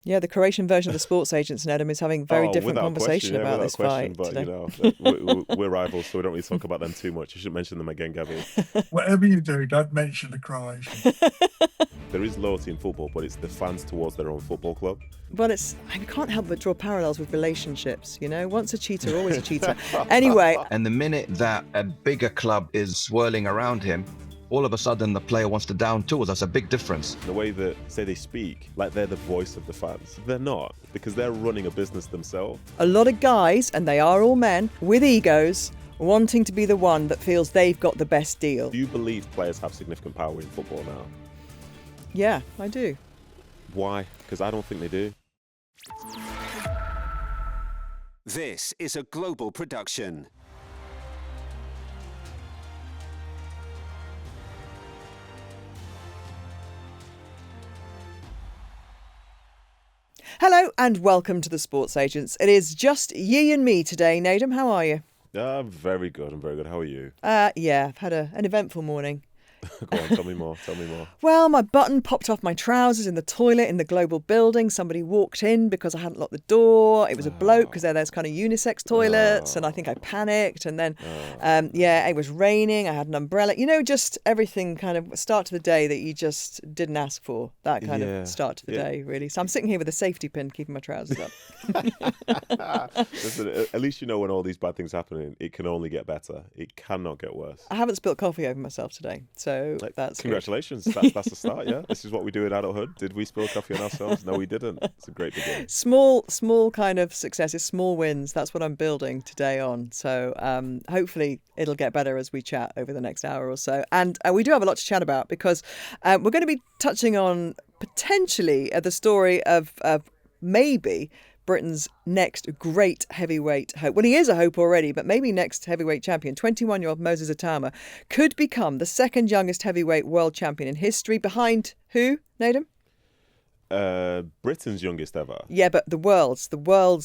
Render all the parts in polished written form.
Yeah, the Croatian version of the Sports Agents, Nedum, is having very different conversation about this fight but today. we're rivals, so we don't really talk about them too much. You shouldn't mention them again, Gabby. Whatever you do, don't mention the Croatian. There is loyalty in football, but it's the fans towards their own football club. Well, I can't help but draw parallels with relationships, once a cheater, always a cheater. Anyway. And the minute that a bigger club is swirling around him, all of a sudden the player wants to down tools. That's a big difference. The way that, say, they speak, like they're the voice of the fans. They're not, because they're running a business themselves. A lot of guys, and they are all men, with egos, wanting to be the one that feels they've got the best deal. Do you believe players have significant power in football now? Yeah, I do. Why? Because I don't think they do. This is a global production. Hello and welcome to the Sports Agents. It is just ye and me today. Nedum, how are you? I'm very good. How are you? Yeah, I've had an eventful morning. Go on, tell me more. Well, my button popped off my trousers in the toilet in the global building. Somebody walked in because I hadn't locked the door. It was a bloke because there's kind of unisex toilets, and I think I panicked. And then, it was raining. I had an umbrella. Just everything kind of start to the day that you just didn't ask for. That kind of start to the day, really. So I'm sitting here with a safety pin keeping my trousers up. Listen, at least you know when all these bad things happen, it can only get better. It cannot get worse. I haven't spilt coffee over myself today. So that's congratulations. Good. That's the start, yeah. This is what we do in adulthood. Did we spill coffee on ourselves? No, we didn't. It's a great beginning. Small kind of successes, small wins. That's what I'm building today on. So hopefully it'll get better as we chat over the next hour or so. And we do have a lot to chat about because we're going to be touching on potentially the story of maybe Britain's next great heavyweight hope. Well, he is a hope already, but maybe next heavyweight champion. 21-year-old Moses Itauma could become the second youngest heavyweight world champion in history. Behind who, Nedum? Britain's youngest ever. Yeah, but the world's.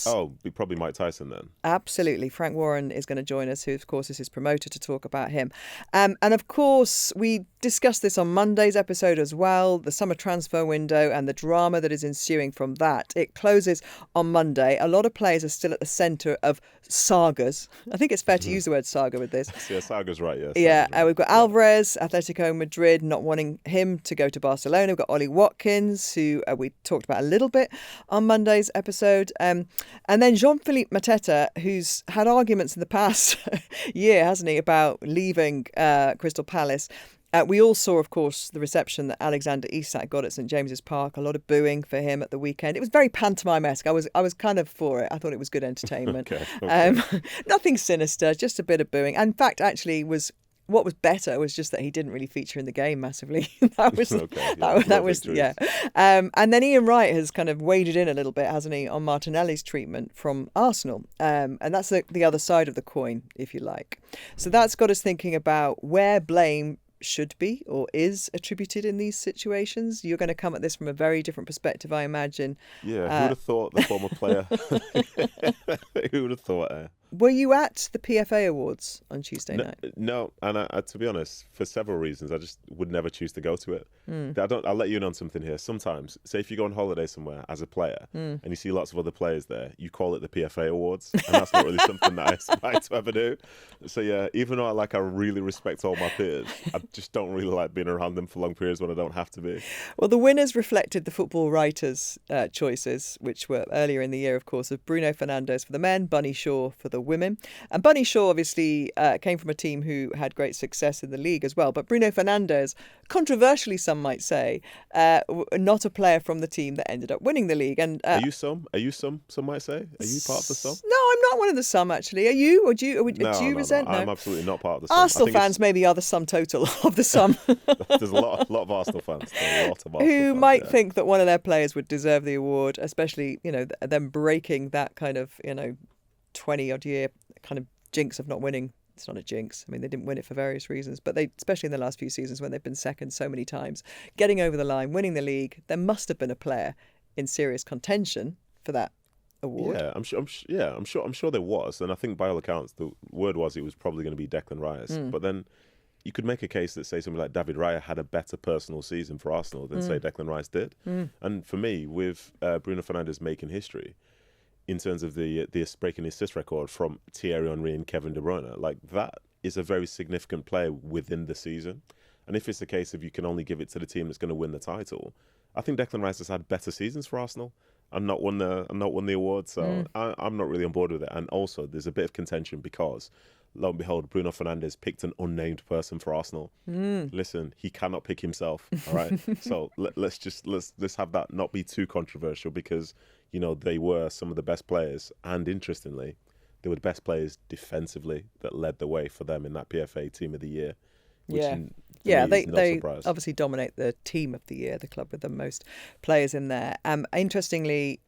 Oh, probably Mike Tyson then. Absolutely. Frank Warren is going to join us, who of course is his promoter, to talk about him. And of course, we discussed this on Monday's episode as well, the summer transfer window and the drama that is ensuing from that. It closes on Monday. A lot of players are still at the centre of sagas. I think it's fair to use the word saga with this. Yeah, saga's right, yeah. Yeah, we've got Alvarez, Atletico Madrid, not wanting him to go to Barcelona. We've got Ollie Watkins, who we talked about a little bit on Monday's episode. And then Jean-Philippe Mateta, who's had arguments in the past year, hasn't he, about leaving Crystal Palace. We all saw, of course, the reception that Alexander Isak got at St James's Park. A lot of booing for him at the weekend. It was very pantomime-esque. I was kind of for it. I thought it was good entertainment. Okay. Nothing sinister, just a bit of booing. And in fact, actually, what was better was just that he didn't really feature in the game massively. that was yeah. And then Ian Wright has kind of waded in a little bit, hasn't he, on Martinelli's treatment from Arsenal. And that's the other side of the coin, if you like. So that's got us thinking about where blame should be or is attributed in these situations. You're going to come at this from a very different perspective, I imagine. Yeah, who would have thought, the former player? Who would have thought? Were you at the PFA Awards on Tuesday night? No, and I, to be honest, for several reasons, I just would never choose to go to it. I'll let you in on something here. Sometimes, say if you go on holiday somewhere as a player and you see lots of other players there, you call it the PFA Awards, and that's not really something that I aspire to ever do. So yeah, even though I really respect all my peers, I just don't really like being around them for long periods when I don't have to be. Well, the winners reflected the football writers' choices, which were earlier in the year, of course, of Bruno Fernandes for the men, Bunny Shaw for the women. And Bunny Shaw obviously came from a team who had great success in the league as well. But Bruno Fernandes, controversially some might say, not a player from the team that ended up winning the league. And Are you some? Some might say? Are you part of the some? No, I'm not one of the some, actually. Are you? Or do you resent? No, I'm absolutely not part of the some. Arsenal fans maybe are the sum total of the sum. There's a lot of Arsenal fans. Who might think that one of their players would deserve the award, especially, them breaking that kind of, 20-odd year kind of jinx of not winning. It's not a jinx. I mean, they didn't win it for various reasons, but they, especially in the last few seasons when they've been second so many times, getting over the line, winning the league, there must have been a player in serious contention for that award. Yeah, I'm sure there was, and I think by all accounts the word was it was probably going to be Declan Rice. But then you could make a case that, say, somebody like David Raya had a better personal season for Arsenal than, say, Declan Rice did. And for me, with Bruno Fernandes making history in terms of the breaking assist record from Thierry Henry and Kevin De Bruyne, like that is a very significant player within the season. And if it's the case of you can only give it to the team that's going to win the title, I think Declan Rice has had better seasons for Arsenal and not won the award. So I'm not really on board with it. And also, there's a bit of contention because, lo and behold, Bruno Fernandes picked an unnamed person for Arsenal. Listen, he cannot pick himself. All right. So let's have that not be too controversial, because you know they were some of the best players, and interestingly, they were the best players defensively that led the way for them in that PFA Team of the Year. They obviously dominate the Team of the Year, the club with the most players in there. Interestingly,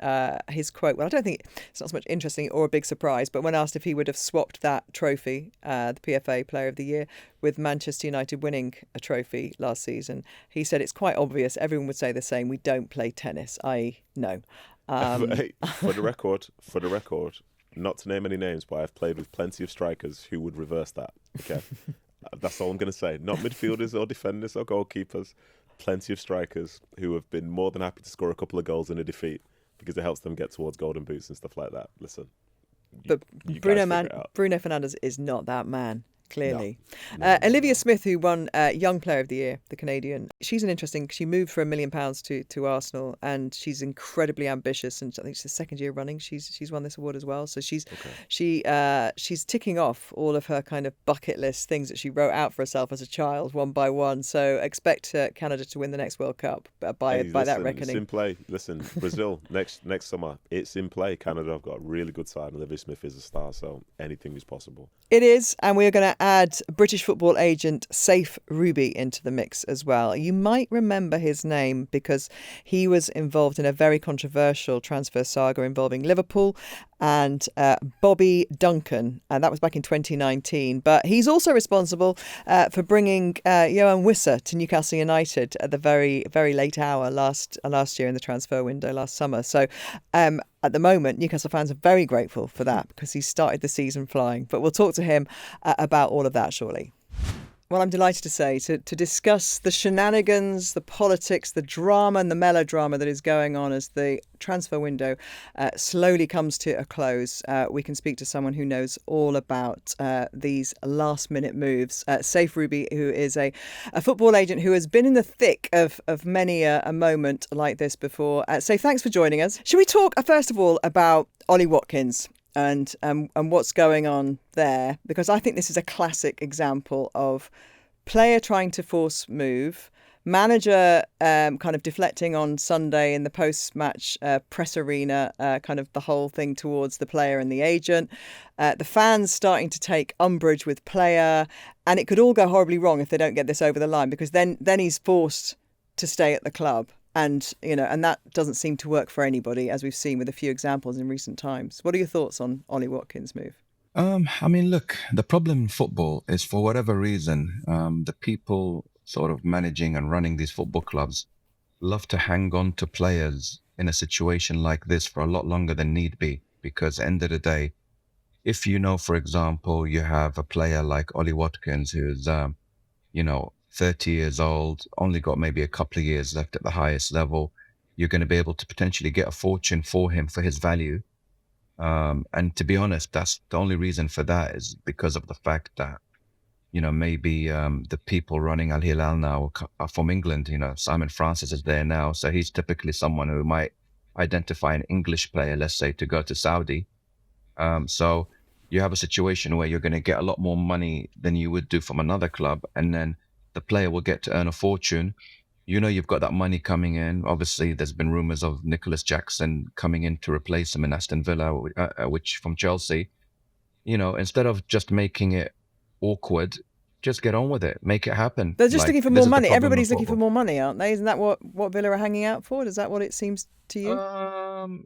his quote, well, I don't think it's not so much interesting or a big surprise, but when asked if he would have swapped that trophy, the PFA Player of the Year, with Manchester United winning a trophy last season, he said it's quite obvious. Everyone would say the same. We don't play tennis, i.e. no. Hey, for the record, not to name any names, but I've played with plenty of strikers who would reverse that. Okay. That's all I'm going to say. Not midfielders or defenders or goalkeepers. Plenty of strikers who have been more than happy to score a couple of goals in a defeat because it helps them get towards golden boots and stuff like that. Listen. But Bruno Fernandes is not that man. Clearly. No. Olivia Smith, who won Young Player of the Year, the Canadian, she's an interesting, she moved for £1 million to Arsenal, and she's incredibly ambitious, and I think it's the second year running she's won this award as well. So she's ticking off all of her kind of bucket list things that she wrote out for herself as a child, one by one. So expect Canada to win the next World Cup by that reckoning. It's in play. Listen, Brazil next summer, it's in play. Canada have got a really good side. Olivia Smith is a star, so anything is possible. It is, and we are going to add British football agent Saif Rubie into the mix as well. You might remember his name because he was involved in a very controversial transfer saga involving Liverpool and Bobby Duncan, and that was back in 2019. But he's also responsible for bringing Yoane Wissa to Newcastle United at the very, very late hour last year in the transfer window last summer. So at the moment, Newcastle fans are very grateful for that because he started the season flying. But we'll talk to him about all of that shortly. Well, I'm delighted to say, to discuss the shenanigans, the politics, the drama and the melodrama that is going on as the transfer window slowly comes to a close, we can speak to someone who knows all about these last-minute moves. Saif Rubie, who is a football agent who has been in the thick of many a moment like this before. Saif, thanks for joining us. Should we talk, first of all, about Ollie Watkins and what's going on there? Because I think this is a classic example of player trying to force move, manager kind of deflecting on Sunday in the post-match press arena, kind of the whole thing towards the player and the agent, the fans starting to take umbrage with player, and it could all go horribly wrong if they don't get this over the line, because then he's forced to stay at the club. And, and that doesn't seem to work for anybody, as we've seen with a few examples in recent times. What are your thoughts on Ollie Watkins' move? I mean, look, the problem in football is, for whatever reason, the people sort of managing and running these football clubs love to hang on to players in a situation like this for a lot longer than need be. Because at the end of the day, if for example, you have a player like Ollie Watkins who's, 30 years old, only got maybe a couple of years left at the highest level, you're going to be able to potentially get a fortune for him for his value. And to be honest, that's the only reason for that is because of the fact that, maybe the people running Al Hilal now are from England. Simon Francis is there now. So he's typically someone who might identify an English player, let's say, to go to Saudi. So you have a situation where you're going to get a lot more money than you would do from another club. And then the player will get to earn a fortune. You've got that money coming in. Obviously, there's been rumours of Nicholas Jackson coming in to replace him in Aston Villa, which from Chelsea. Instead of just making it awkward, just get on with it. Make it happen. They're just looking for more money. Everybody's looking for more money, aren't they? Isn't that what Villa are hanging out for? Is that what it seems to you?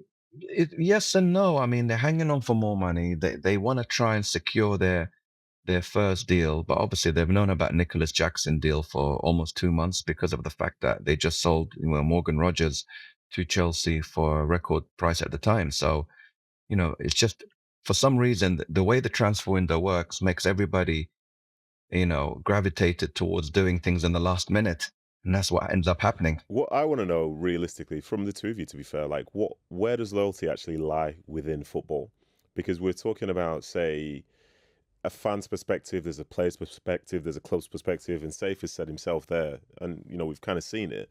Yes and no. I mean, they're hanging on for more money. They want to try and secure their first deal, but obviously they've known about Nicholas Jackson deal for almost 2 months because of the fact that they just sold Morgan Rogers to Chelsea for a record price at the time. So, it's just, for some reason, the way the transfer window works makes everybody gravitated towards doing things in the last minute. And that's what ends up happening. What I want to know realistically from the two of you, to be fair, like where does loyalty actually lie within football? Because we're talking about, say, a fan's perspective, there's a player's perspective, there's a club's perspective, and Saif has said himself there, and we've kind of seen it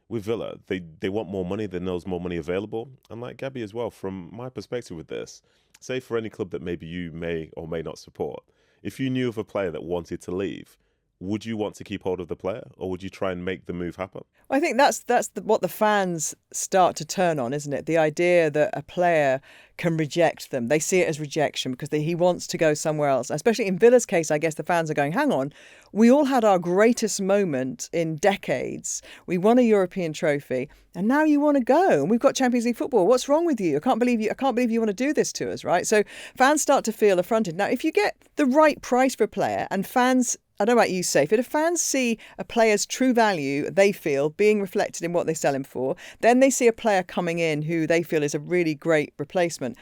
with Villa. They want more money, there's more money available. And like Gabby as well, from my perspective with this, say for any club that maybe you may or may not support, if you knew of a player that wanted to leave, would you want to keep hold of the player, or would you try and make the move happen? I think that's what the fans start to turn on, isn't it? The idea that a player can reject them. They see it as rejection because he wants to go somewhere else. Especially in Villa's case, I guess the fans are going, hang on, we all had our greatest moment in decades. We won a European trophy, and now you want to go. And we've got Champions League football. What's wrong with you? I can't believe you want to do this to us, right? So fans start to feel affronted. Now, if you get the right price for a player, and fans, I don't know about you, Saif, but if fans see a player's true value, they feel, being reflected in what they sell him for, then they see a player coming in who they feel is a really great replacement.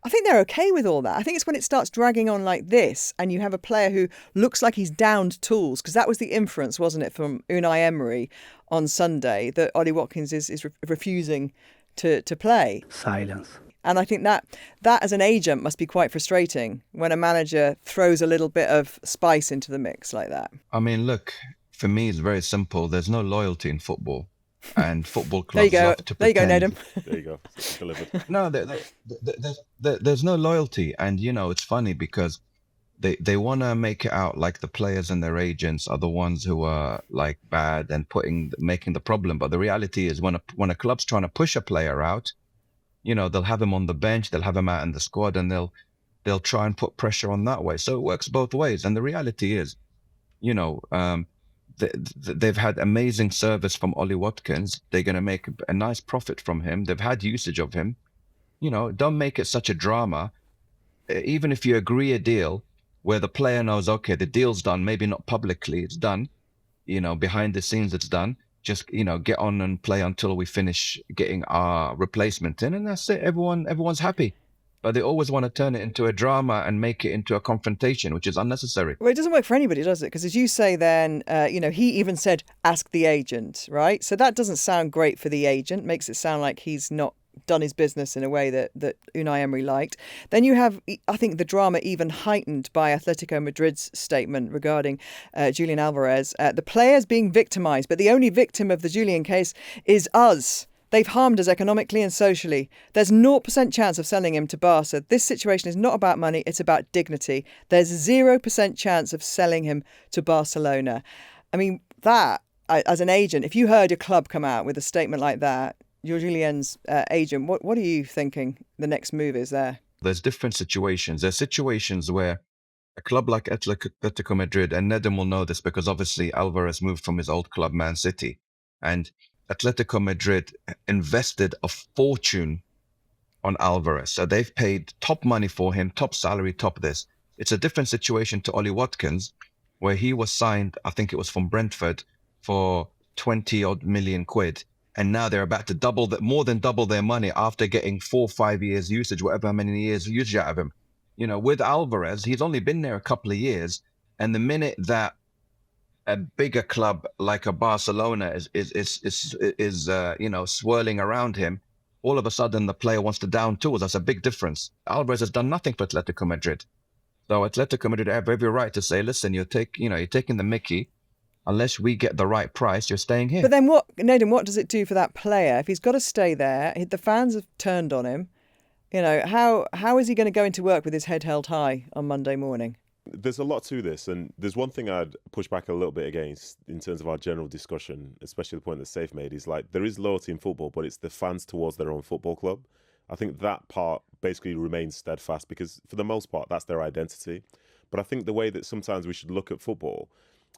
I think they're okay with all that. I think it's when it starts dragging on like this and you have a player who looks like he's downed tools, because that was the inference, wasn't it, from Unai Emery on Sunday, that Ollie Watkins is refusing to play. Silence. And I think that as an agent must be quite frustrating when a manager throws a little bit of spice into the mix like that. I mean, look, for me, it's very simple. There's no loyalty in football. And football clubs love to pretend. There you go, Nedum. There you go. Delivered. No, there's no loyalty. And, it's funny because they want to make it out like the players and their agents are the ones who are like bad and making the problem. But the reality is when a club's trying to push a player out, they'll have him on the bench, they'll have him out in the squad, and they'll try and put pressure on that way. So it works both ways. And the reality is, they've had amazing service from Ollie Watkins. They're going to make a nice profit from him. They've had usage of him. Don't make it such a drama. Even if you agree a deal where the player knows, okay, the deal's done, maybe not publicly, it's done, behind the scenes it's done. Just, get on and play until we finish getting our replacement in, and that's it. Everyone's happy. But they always want to turn it into a drama and make it into a confrontation, which is unnecessary. Well, it doesn't work for anybody, does it? Because as you say then, he even said, ask the agent, right? So that doesn't sound great for the agent. Makes it sound like he's not done his business in a way that Unai Emery liked. Then you have, I think, the drama even heightened by Atletico Madrid's statement regarding Julian Alvarez. The players being victimised, but the only victim of the Julian case is us. They've harmed us economically and socially. There's 0% chance of selling him to Barca. This situation is not about money, it's about dignity. There's 0% chance of selling him to Barcelona. I mean, that, as an agent, if you heard your club come out with a statement like that, you're Julian's agent, what are you thinking the next move is there? There's different situations. There's situations where a club like Atletico Madrid, and Nedum will know this because obviously Alvarez moved from his old club, Man City, and Atletico Madrid invested a fortune on Alvarez. So they've paid top money for him, top salary, top this. It's a different situation to Ollie Watkins, where he was signed, I think it was from Brentford, for 20 odd million quid. And now they're about to more than double their money after getting 4 or 5 years usage, whatever many years usage out of him. With Alvarez, he's only been there a couple of years. And the minute that a bigger club like a Barcelona is swirling around him, all of a sudden the player wants to down tools. That's a big difference. Alvarez has done nothing for Atletico Madrid. So Atletico Madrid have every right to say, listen, you're taking the mickey. Unless we get the right price, you're staying here. But then Nedum, what does it do for that player? If he's got to stay there, the fans have turned on him. How is he going to go into work with his head held high on Monday morning? There's a lot to this, and there's one thing I'd push back a little bit against in terms of our general discussion, especially the point that Saif made, is like there is loyalty in football, but it's the fans towards their own football club. I think that part basically remains steadfast because for the most part, that's their identity. But I think the way that sometimes we should look at football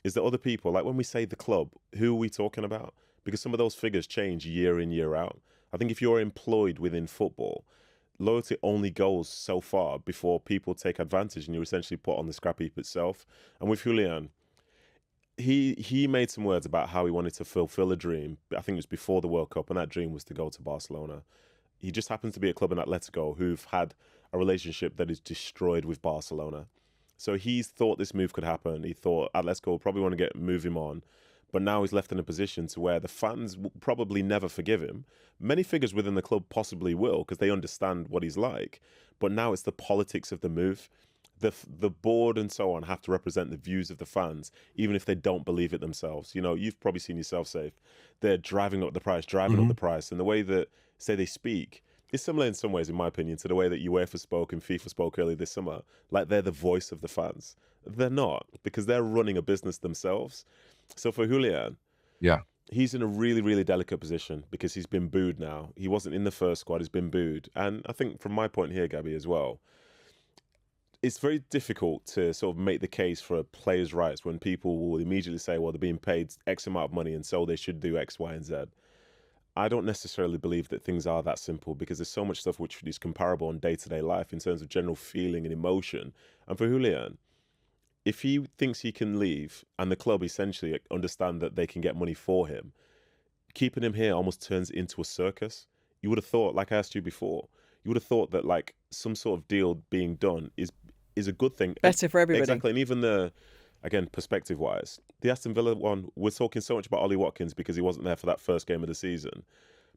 is that other people, like when we say the club, who are we talking about? Because some of those figures change year in, year out. I think if you're employed within football, loyalty only goes so far before people take advantage and you're essentially put on the scrap heap itself. And with Julian, he made some words about how he wanted to fulfill a dream. I think it was before the World Cup, and that dream was to go to Barcelona. He just happens to be a club in Atletico who've had a relationship that is destroyed with Barcelona. So he's thought this move could happen. He thought Atletico will probably want to move him on. But now he's left in a position to where the fans will probably never forgive him. Many figures within the club possibly will, because they understand what he's like. But now it's the politics of the move. The board and so on have to represent the views of the fans, even if they don't believe it themselves. You know, you've probably seen yourself, Safe. They're driving up the price, and the way that, say, they speak is similar in some ways, in my opinion, to the way that UEFA spoke and FIFA spoke earlier this summer. Like, they're the voice of the fans. They're not, because they're running a business themselves. So for Julian, Yeah. he's in a really, really delicate position because he's been booed now. He wasn't in the first squad, he's been booed. And I think from my point here, Gabby, as well, it's very difficult to sort of make the case for players' rights when people will immediately say, well, they're being paid X amount of money and so they should do X, Y, and Z. I don't necessarily believe that things are that simple, because there's so much stuff which is comparable in day-to-day life in terms of general feeling and emotion. And for Julian, if he thinks he can leave and the club essentially understand that they can get money for him, keeping him here almost turns into a circus. You would have thought, like I asked you before, you would have thought that like some sort of deal being done is a good thing. Better for everybody. Exactly. And even again, perspective-wise, the Aston Villa one, we're talking so much about Ollie Watkins because he wasn't there for that first game of the season.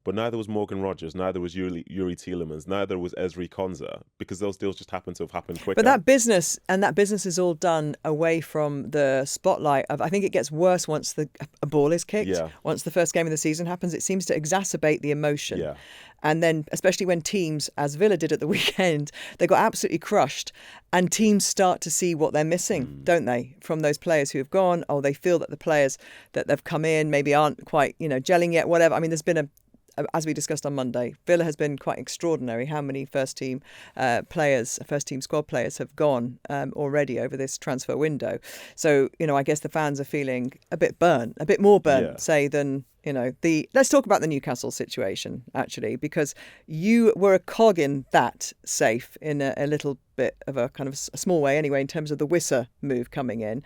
But neither was Morgan Rogers, neither was Yuri Tielemans, neither was Ezri Konsa, because those deals just happen to have happened quicker. But that business is all done away from the spotlight of, I think it gets worse once a ball is kicked. Yeah. Once the first game of the season happens, it seems to exacerbate the emotion. Yeah. And then, especially when teams, as Villa did at the weekend, they got absolutely crushed, and teams start to see what they're missing, don't they, from those players who have gone. Oh, they feel that the players that they've come in maybe aren't quite, gelling yet, whatever. I mean, there's been as we discussed on Monday, Villa has been quite extraordinary how many first team squad players have gone already over this transfer window. So, I guess the fans are feeling a bit more burnt, say, than, let's talk about the Newcastle situation, actually, because you were a cog in that, Safe, in a little bit of a kind of a small way anyway, in terms of the Wissa move coming in.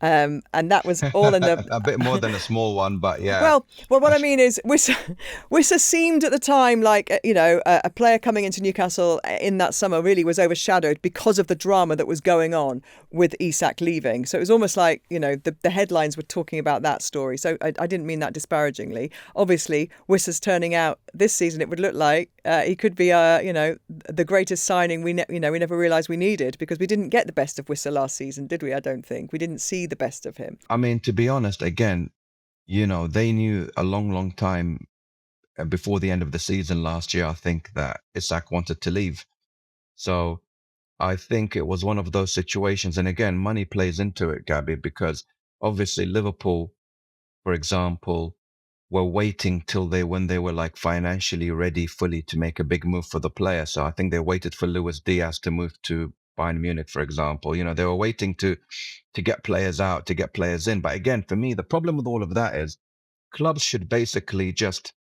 And that was all in the... a bit more than a small one, but yeah. Well, what I mean is Wissa seemed at the time like, a player coming into Newcastle in that summer really was overshadowed because of the drama that was going on with Isak leaving. So it was almost like, the headlines were talking about that story. So I didn't mean that disparagingly. Obviously, Wissa's turning out this season, it would look like he could be, the greatest signing we never realised we needed, because we didn't get the best of Wissa last season, did we? I don't think. We didn't see the best of him. I mean, to be honest, again, they knew a long time before the end of the season last year, I think, that Isak wanted to leave. So I think it was one of those situations. And again, money plays into it, Gabby, because obviously Liverpool, for example, were waiting till when they were like financially ready fully to make a big move for the player. So I think they waited for Luis Diaz to move to Bayern Munich, for example. They were waiting to get players out, to get players in. But again, for me, the problem with all of that is clubs should basically just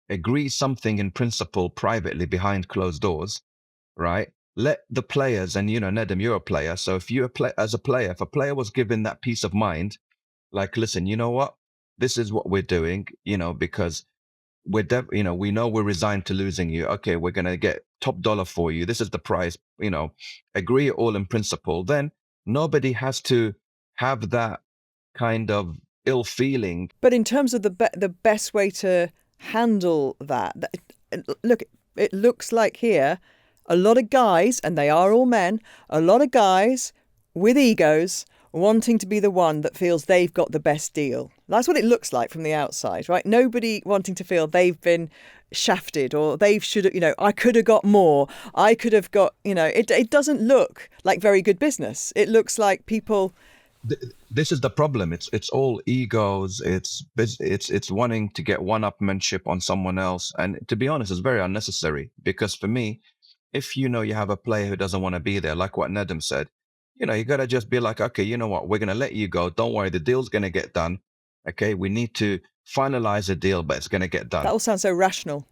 agree something in principle privately behind closed doors, right? Let the players, and Nedum, you're a player. So if you're if a player was given that peace of mind, like, listen, you know what? This is what we're doing, because we know we're resigned to losing you. Okay, we're going to get top dollar for you. This is the price, agree all in principle. Then nobody has to have that kind of ill feeling. But in terms of the best way to handle that, look, it looks like here, a lot of guys, and they are all men, a lot of guys with egos wanting to be the one that feels they've got the best deal. That's what it looks like from the outside, right? Nobody wanting to feel they've been shafted, or they should have, I could have got more. I could have got, it doesn't look like very good business. It looks like people... This is the problem. It's all egos. It's wanting to get one-upmanship on someone else. And to be honest, it's very unnecessary, because for me, if you have a player who doesn't want to be there, like what Nedum said, you got to just be like, okay, you know what? We're going to let you go. Don't worry. The deal's going to get done. Okay. We need to finalize a deal, but it's going to get done. That all sounds so rational.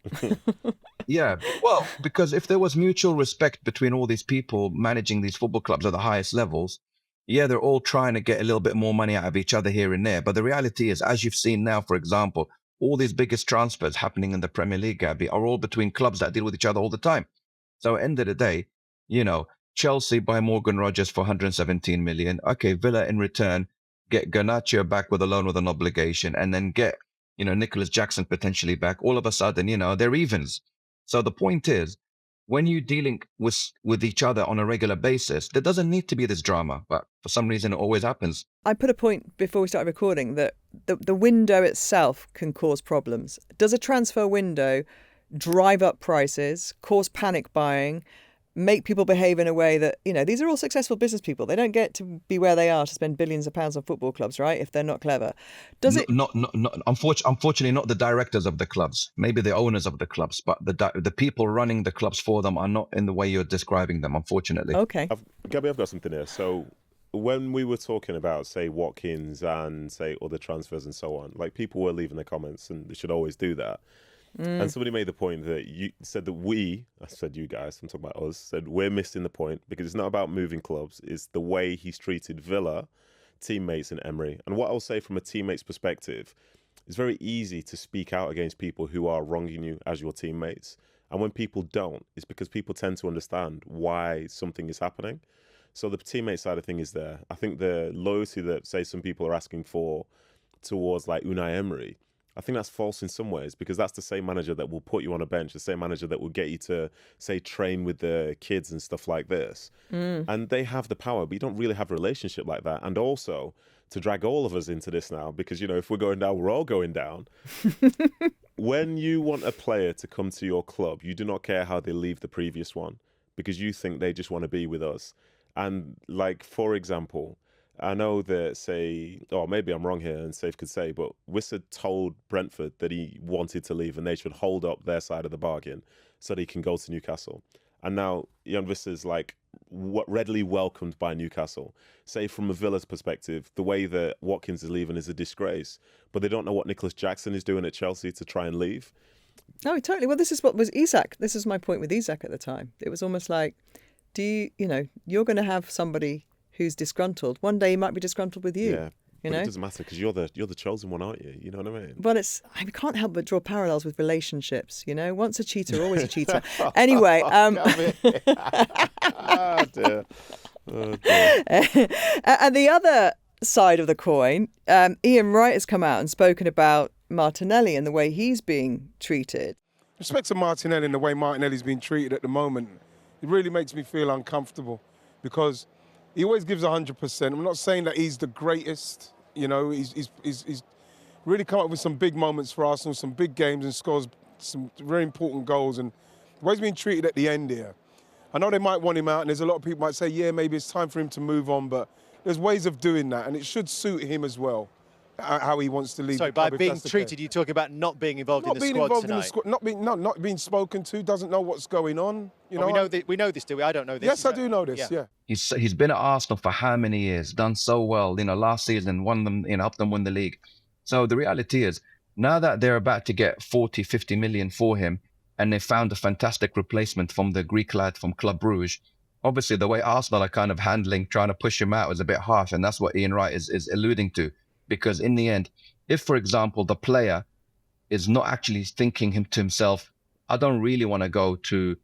Yeah. Well, because if there was mutual respect between all these people managing these football clubs at the highest levels, yeah, they're all trying to get a little bit more money out of each other here and there. But the reality is, as you've seen now, for example, all these biggest transfers happening in the Premier League, Gabby, are all between clubs that deal with each other all the time. So at the end of the day, Chelsea buy Morgan Rogers for 117 million. Okay, Villa in return get Garnacho back with a loan with an obligation, and then get, Nicholas Jackson potentially back. All of a sudden, they're evens. So the point is, when you're dealing with each other on a regular basis, there doesn't need to be this drama, but for some reason it always happens. I put a point before we started recording that the window itself can cause problems. Does a transfer window drive up prices, cause panic buying, make people behave in a way that, these are all successful business people. They don't get to be where they are to spend billions of pounds on football clubs, right? If they're not clever. Does it? Not unfortunately, not the directors of the clubs, maybe the owners of the clubs, but the people running the clubs for them are not in the way you're describing them, unfortunately. Okay. Gabby, I've got something here. So when we were talking about, say, Watkins and, say, other transfers and so on, like, people were leaving the comments, and they should always do that. And somebody made the point that you said that I said you guys, I'm talking about us, said we're missing the point because it's not about moving clubs, it's the way he's treated Villa, teammates and Emery. And what I'll say from a teammate's perspective, it's very easy to speak out against people who are wronging you as your teammates. And when people don't, it's because people tend to understand why something is happening. So the teammate side of thing is there. I think the loyalty that, say, some people are asking for towards, like, Unai Emery, I think that's false in some ways, because that's the same manager that will put you on a bench, the same manager that will get you to, say, train with the kids and stuff like this. And they have the power, but you don't really have a relationship like that. And also, to drag all of us into this now, because, if we're going down, we're all going down. When you want a player to come to your club, you do not care how they leave the previous one, because you think they just want to be with us. And, like, for example, I know that, say, or maybe I'm wrong here and Saif could say, but Wissa told Brentford that he wanted to leave and they should hold up their side of the bargain so that he can go to Newcastle. And now Yoane Wissa's, like, readily welcomed by Newcastle. Say, from a Villa's perspective, the way that Watkins is leaving is a disgrace, but they don't know what Nicholas Jackson is doing at Chelsea to try and leave. Oh, totally. Well, this is what was Isak. This is my point with Isak at the time. It was almost like, you're going to have somebody who's disgruntled. One day he might be disgruntled with you. Yeah, but it doesn't matter because you're the chosen one, aren't you? You know what I mean? Well, I can't help but draw parallels with relationships. Once a cheater, always a cheater. Anyway, Oh, dear. Oh, dear. And the other side of the coin, Ian Wright has come out and spoken about Martinelli and the way he's being treated. Respect to Martinelli and the way Martinelli's being treated at the moment, it really makes me feel uncomfortable because he always gives 100%. I'm not saying that he's the greatest. He's really come up with some big moments for Arsenal, some big games, and scores some very important goals. And the way he's being treated at the end here, I know they might want him out, and there's a lot of people might say, yeah, maybe it's time for him to move on, but there's ways of doing that, and it should suit him as well, how he wants to lead. Sorry, by being treated, you're talking about not being involved in the squad tonight. Not being spoken to, doesn't know what's going on. We know this, do we? I don't know this. Yes, I do know this. Yeah. He's been at Arsenal for how many years? Done so well. Last season won them. Helped them win the league. So the reality is, now that they're about to get 40, 50 million for him, and they found a fantastic replacement from the Greek lad from Club Brugge. Obviously, the way Arsenal are kind of handling, trying to push him out is a bit harsh, and that's what Ian Wright is alluding to. Because in the end, if, for example, the player is not actually thinking to himself, I don't really want to go to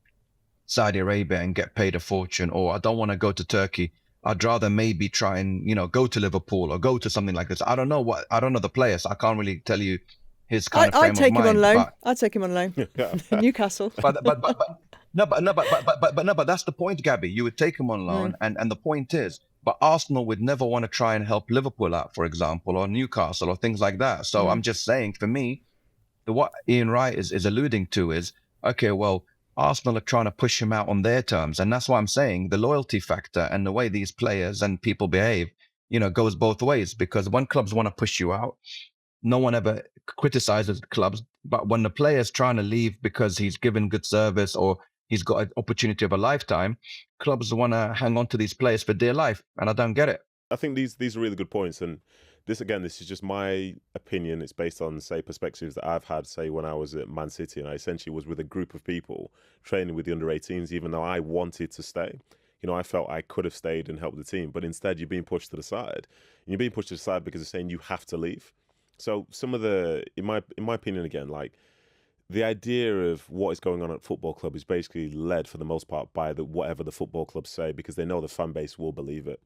Saudi Arabia and get paid a fortune, or I don't want to go to Turkey. I'd rather maybe try and, go to Liverpool or go to something like this. I don't know the player, so I can't really tell you his kind of frame of mind. I'd take him on loan. I'd take him on loan. Newcastle. But that's the point, Gabby. You would take him on loan, and the point is, but Arsenal would never want to try and help Liverpool out, for example, or Newcastle or things like that. So I'm just saying, for me, what Ian Wright is alluding to is, okay, well, Arsenal are trying to push him out on their terms. And that's why I'm saying the loyalty factor and the way these players and people behave, goes both ways. Because when clubs want to push you out, no one ever criticizes the clubs. But when the player's trying to leave because he's given good service or he's got an opportunity of a lifetime, clubs want to hang on to these players for dear life, and I don't get it. I think these are really good points, and this is just my opinion. It's based on, say, perspectives that I've had, say, when I was at Man City, and I essentially was with a group of people training with the under-18s, even though I wanted to stay. I felt I could have stayed and helped the team, but instead you're being pushed to the side. And you're being pushed to the side because they're saying you have to leave. So some of the, in my opinion, again, like, the idea of what is going on at football club is basically led for the most part by whatever the football clubs say, because they know the fan base will believe it.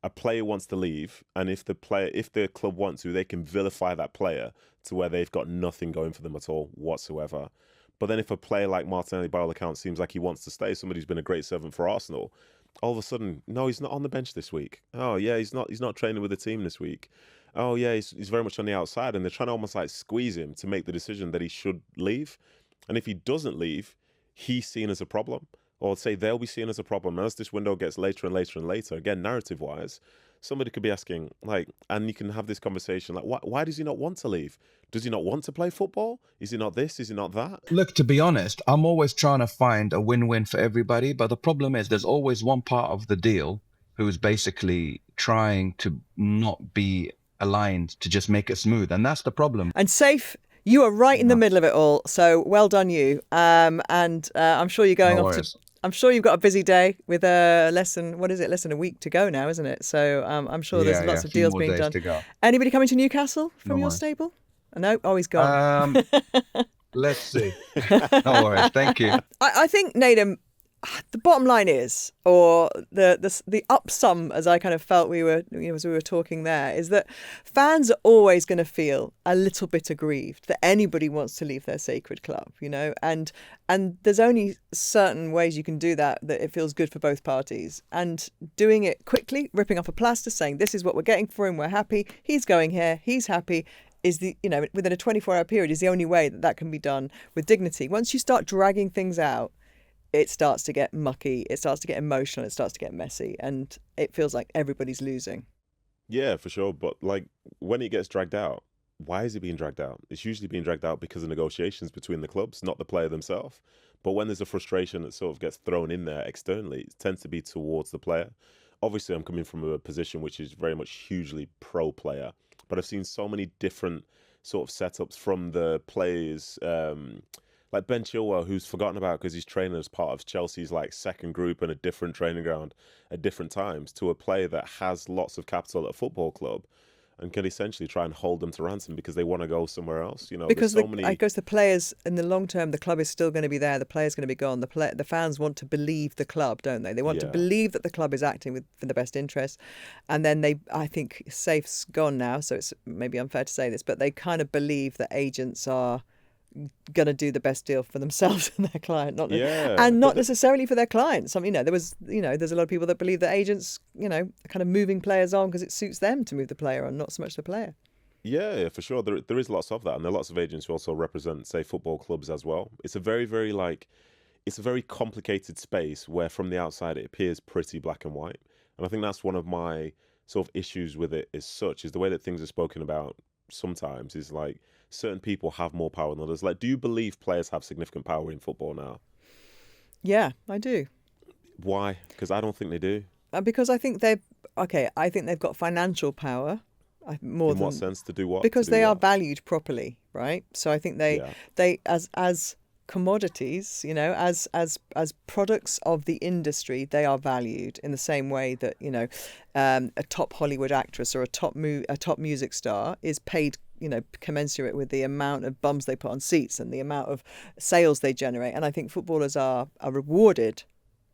A player wants to leave, and if the club wants to, they can vilify that player to where they've got nothing going for them at all whatsoever. But then if a player like Martinelli, by all accounts, seems like he wants to stay, somebody who's been a great servant for Arsenal, all of a sudden, no, he's not on the bench this week. Oh yeah, he's not training with the team this week. Oh yeah, he's very much on the outside, and they're trying to almost like squeeze him to make the decision that he should leave. And if he doesn't leave, he's seen as a problem, or say they'll be seen as a problem. And as this window gets later and later and later, again, narrative-wise, somebody could be asking, like, and you can have this conversation, like, why does he not want to leave? Does he not want to play football? Is he not this? Is he not that? Look, to be honest, I'm always trying to find a win-win for everybody, but the problem is there's always one part of the deal who's basically trying to not be aligned to just make it smooth, and that's the problem. And Saif, you are right in the middle of it all, so well done you. I'm sure you're going off to... I'm sure you've got a busy day with less than a week to go now, isn't it? So I'm sure there's lots of deals being done. Anybody coming to Newcastle from your stable? No? Oh, he's gone. Let's see. No worries. Thank you. I think, Nedum, the bottom line is, or the upsum, as I kind of felt as we were talking there, is that fans are always going to feel a little bit aggrieved that anybody wants to leave their sacred club, and there's only certain ways you can do that it feels good for both parties. And doing it quickly, ripping off a plaster, saying this is what we're getting for him, we're happy, he's going here, he's happy, is within a 24-hour period is the only way that can be done with dignity. Once you start dragging things out, it starts to get mucky, it starts to get emotional, it starts to get messy, and it feels like everybody's losing. Yeah, for sure. But like when it gets dragged out, why is it being dragged out? It's usually being dragged out because of negotiations between the clubs, not the player themselves. But when there's a frustration that sort of gets thrown in there externally, it tends to be towards the player. Obviously, I'm coming from a position which is very much hugely pro-player, but I've seen so many different sort of setups from the players, like Ben Chilwell, who's forgotten about because he's training as part of Chelsea's like second group and a different training ground at different times, to a player that has lots of capital at a football club and can essentially try and hold them to ransom because they want to go somewhere else. Because I guess the players in the long term, the club is still going to be there. The player's going to be gone. The fans want to believe the club, don't they? They want to believe that the club is acting for the best interest. And then I think Saif's gone now, so it's maybe unfair to say this, but they kind of believe that agents are going to do the best deal for themselves and their client, not necessarily for their clients. I mean, there's a lot of people that believe that agents, are kind of moving players on because it suits them to move the player on, not so much the player. Yeah, for sure. There is lots of that, and there are lots of agents who also represent, say, football clubs as well. It's a very, very it's a very complicated space where from the outside it appears pretty black and white. And I think that's one of my sort of issues with it is the way that things are spoken about sometimes is like, certain people have more power than others. Like, do you believe players have significant power in football now? Yeah, I do. Why? Because I don't think they do. Because I think they've got financial power. In what sense? To do what? Because they are valued properly, right? So I think they as commodities, as products of the industry, they are valued in the same way that a top Hollywood actress or a top music star is paid commensurate with the amount of bums they put on seats and the amount of sales they generate. And I think footballers are rewarded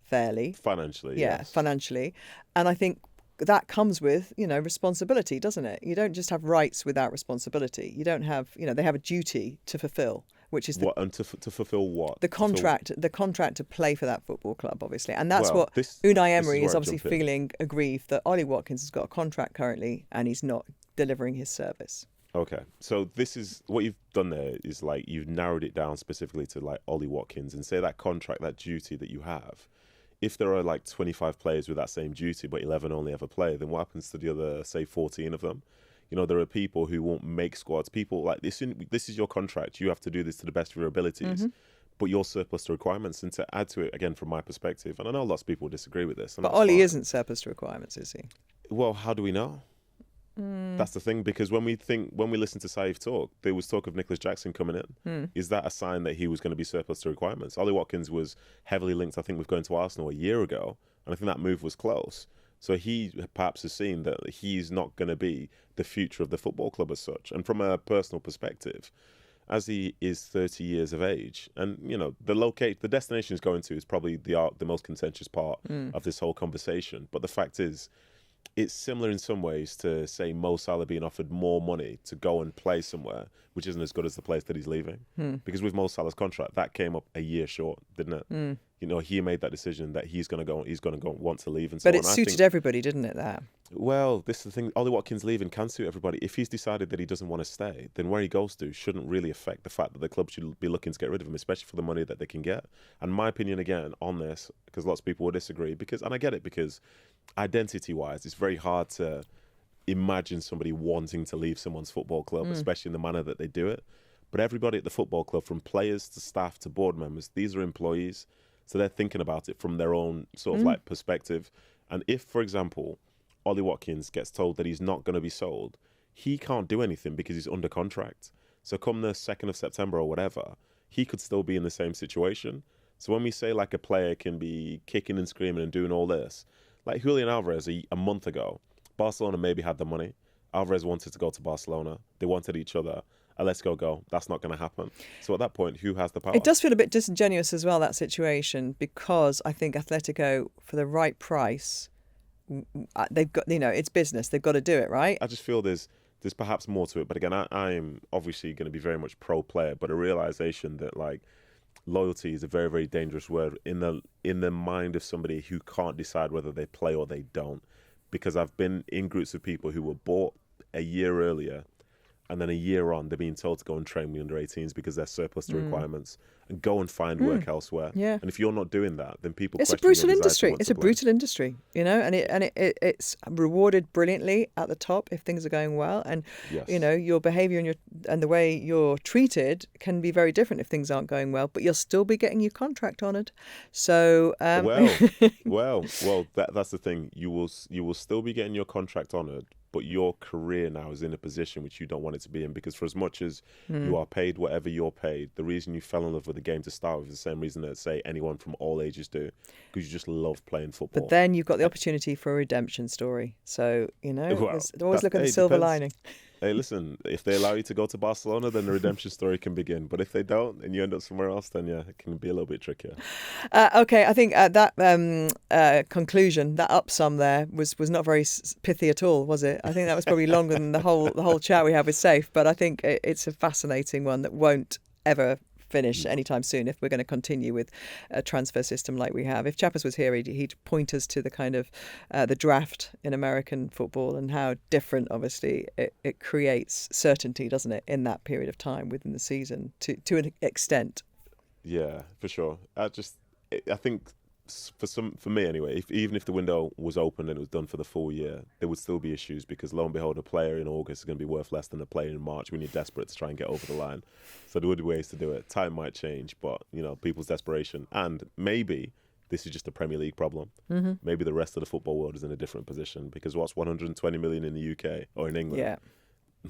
fairly financially. Yes. Financially, and I think that comes with responsibility, doesn't it? You don't just have rights without responsibility. You don't have they have a duty to fulfill, which is to fulfill what? The contract to play for that football club, obviously. And that's what Unai Emery is obviously feeling aggrieved that Ollie Watkins has got a contract currently and he's not delivering his service. Okay, so this is what you've done there is like you've narrowed it down specifically to like Ollie Watkins and say that contract, that duty that you have. If there are like 25 players with that same duty, but 11 only ever play, then what happens to the other, say, 14 of them? There are people who won't make squads. People like this is your contract. You have to do this to the best of your abilities, but you're surplus to requirements. And to add to it, again, from my perspective, and I know lots of people disagree with this. But Ollie isn't surplus to requirements, is he? Well, how do we know? That's the thing, because when we listen to Saif talk, there was talk of Nicholas Jackson coming in. Is that a sign that he was going to be surplus to requirements? Ollie Watkins was heavily linked, I think, with going to Arsenal a year ago, and I think that move was close. So he perhaps has seen that he's not going to be the future of the football club as such. And from a personal perspective, as he is 30 years of age, and the destination he's going to is probably the most contentious part of this whole conversation. But the fact is, it's similar in some ways to, say, Mo Salah being offered more money to go and play somewhere which isn't as good as the place that he's leaving. Because with Mo Salah's contract, that came up a year short, didn't it? He made that decision that he's going to go want to leave. And so but it suited everybody, didn't it, that? Well, this is the thing. Ollie Watkins leaving can suit everybody. If he's decided that he doesn't want to stay, then where he goes to shouldn't really affect the fact that the club should be looking to get rid of him, especially for the money that they can get. And my opinion, again, on this, because lots of people will disagree, and I get it, because identity-wise, it's very hard to imagine somebody wanting to leave someone's football club, especially in the manner that they do it. But everybody at the football club, from players to staff to board members, these are employees. So they're thinking about it from their own sort of like perspective. And if, for example, Ollie Watkins gets told that he's not going to be sold, he can't do anything because he's under contract. So come the 2nd of September or whatever, he could still be in the same situation. So when we say like a player can be kicking and screaming and doing all this, like Julian Alvarez a month ago, Barcelona maybe had the money. Alvarez wanted to go to Barcelona. They wanted each other. Atletico go. That's not going to happen. So at that point, who has the power? It does feel a bit disingenuous as well, that situation, because I think Atletico, for the right price, they've got, it's business. They've got to do it, right? I just feel there's perhaps more to it. But again, I'm obviously going to be very much pro player, but a realization that like loyalty is a very, very dangerous word in the mind of somebody who can't decide whether they play or they don't. Because I've been in groups of people who were bought a year earlier, and then a year on, they're being told to go and train with under 18s because they're surplus to requirements, and go and find work elsewhere. Yeah. And if you're not doing that, then people It's a question brutal your desire to industry. want It's to a play. brutal industry, and it's rewarded brilliantly at the top if things are going well, and Yes. your behaviour and the way you're treated can be very different if things aren't going well, but you'll still be getting your contract honoured. So well, that's the thing. You will still be getting your contract honoured, but your career now is in a position which you don't want it to be in, because for as much as you are paid whatever you're paid, the reason you fell in love with the game to start with is the same reason that, say, anyone from all ages do, because you just love playing football. But then you've got the opportunity for a redemption story. So, always look at the silver depends. lining. Hey, listen, if they allow you to go to Barcelona, then the redemption story can begin. But if they don't and you end up somewhere else, then yeah, it can be a little bit trickier. Okay, I think that conclusion, that upsum there was not very pithy at all, was it? I think that was probably longer than the whole chat we had with Saif, but I think it's a fascinating one that won't ever finish anytime soon if we're going to continue with a transfer system like we have. If Chappers was here, he'd point us to the kind of the draft in American football and how different, obviously, it creates certainty, doesn't it, in that period of time within the season to an extent. Yeah, for sure. I think for me anyway, even if the window was open and it was done for the full year, there would still be issues, because lo and behold, a player in August is going to be worth less than a player in March when you're desperate to try and get over the line. So there would be ways to do it. Time might change, but people's desperation, and maybe this is just a Premier League problem. Maybe the rest of the football world is in a different position, because what's 120 million in the UK or in England? Yeah.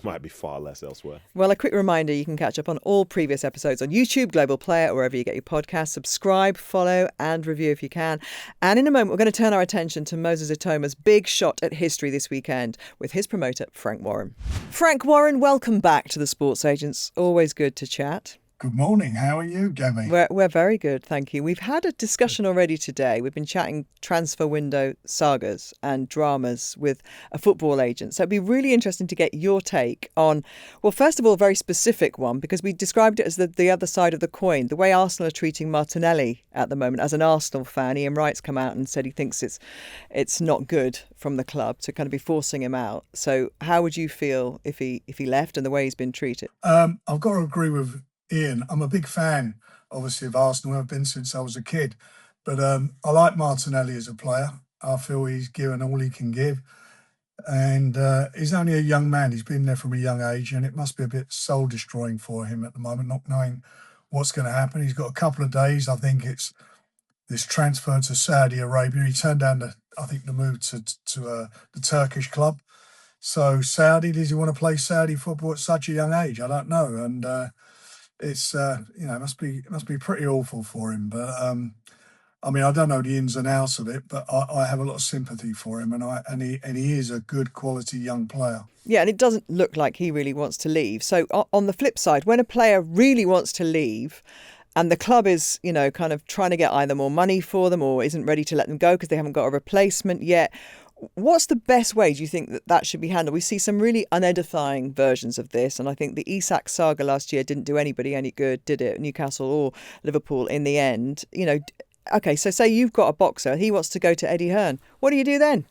Might be far less elsewhere. Well, a quick reminder, you can catch up on all previous episodes on YouTube, Global Player, or wherever you get your podcasts. Subscribe, follow, and review if you can. And in a moment, we're going to turn our attention to Moses Itauma's big shot at history this weekend with his promoter, Frank Warren. Frank Warren, welcome back to the Sports Agents. Always good to chat. Good morning. How are you, Gabby? We're very good, thank you. We've had a discussion already today. We've been chatting transfer window sagas and dramas with a football agent. So it'd be really interesting to get your take on, well, first of all, a very specific one, because we described it as the other side of the coin, the way Arsenal are treating Martinelli at the moment. As an Arsenal fan, Ian Wright's come out and said he thinks it's not good from the club to kind of be forcing him out. So how would you feel if he left and the way he's been treated? I've got to agree with Ian. I'm a big fan, obviously, of Arsenal. I've been since I was a kid. But I like Martinelli as a player. I feel he's given all he can give. And he's only a young man. He's been there from a young age, and it must be a bit soul-destroying for him at the moment, not knowing what's going to happen. He's got a couple of days. I think it's this transfer to Saudi Arabia. He turned down the move to the Turkish club. So Saudi, does he want to play Saudi football at such a young age? I don't know. And it's it must be pretty awful for him. But I mean, I don't know the ins and outs of it, but I have a lot of sympathy for him, and he is a good quality young player. Yeah, and it doesn't look like he really wants to leave. So on the flip side, when a player really wants to leave and the club is, kind of trying to get either more money for them or isn't ready to let them go because they haven't got a replacement yet, what's the best way, do you think, that should be handled? We see some really unedifying versions of this, and I think the Isak saga last year didn't do anybody any good, did it? Newcastle or Liverpool in the end. Okay, so say you've got a boxer, he wants to go to Eddie Hearn. What do you do then?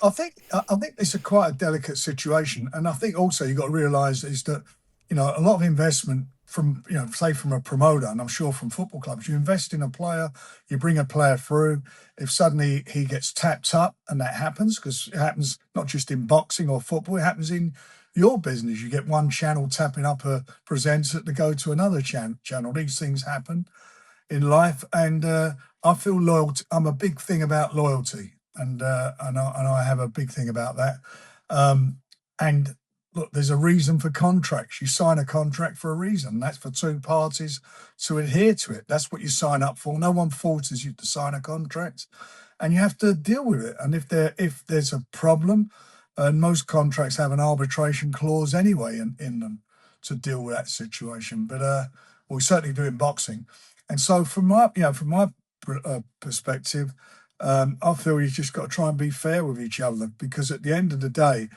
I think it's quite a delicate situation, and I think also you've got to realise is that a lot of investment from say from a promoter, and I'm sure from football clubs, you invest in a player, you bring a player through. If suddenly he gets tapped up, and that happens because it happens not just in boxing or football, it happens in your business. You get one channel tapping up a presenter to go to another channel. These things happen in life, and I feel loyalty. I'm a big thing about loyalty, and I have a big thing about that. And look, there's a reason for contracts. You sign a contract for a reason. That's for two parties to adhere to it. That's what you sign up for. No one forces you to sign a contract, and you have to deal with it. And if there's a problem, and most contracts have an arbitration clause anyway in them to deal with that situation. But we certainly do in boxing. And so from my perspective, I feel you've just got to try and be fair with each other, because at the end of the day,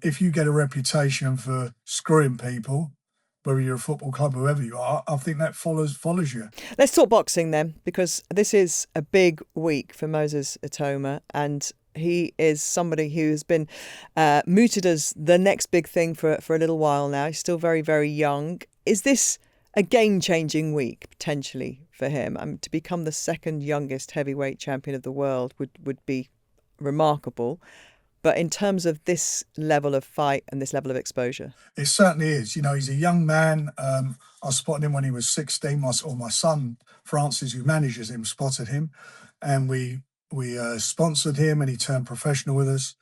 if you get a reputation for screwing people, whether you're a football club, whoever you are, I think that follows you. Let's talk boxing then, because this is a big week for Moses Itauma, and he is somebody who has been mooted as the next big thing for a little while now. He's still very, very young. Is this a game-changing week, potentially, for him? To become the second youngest heavyweight champion of the world would be remarkable. But in terms of this level of fight and this level of exposure? It certainly is. He's a young man. I spotted him when he was 16. My son, Francis, who manages him, spotted him. And we sponsored him, and he turned professional with us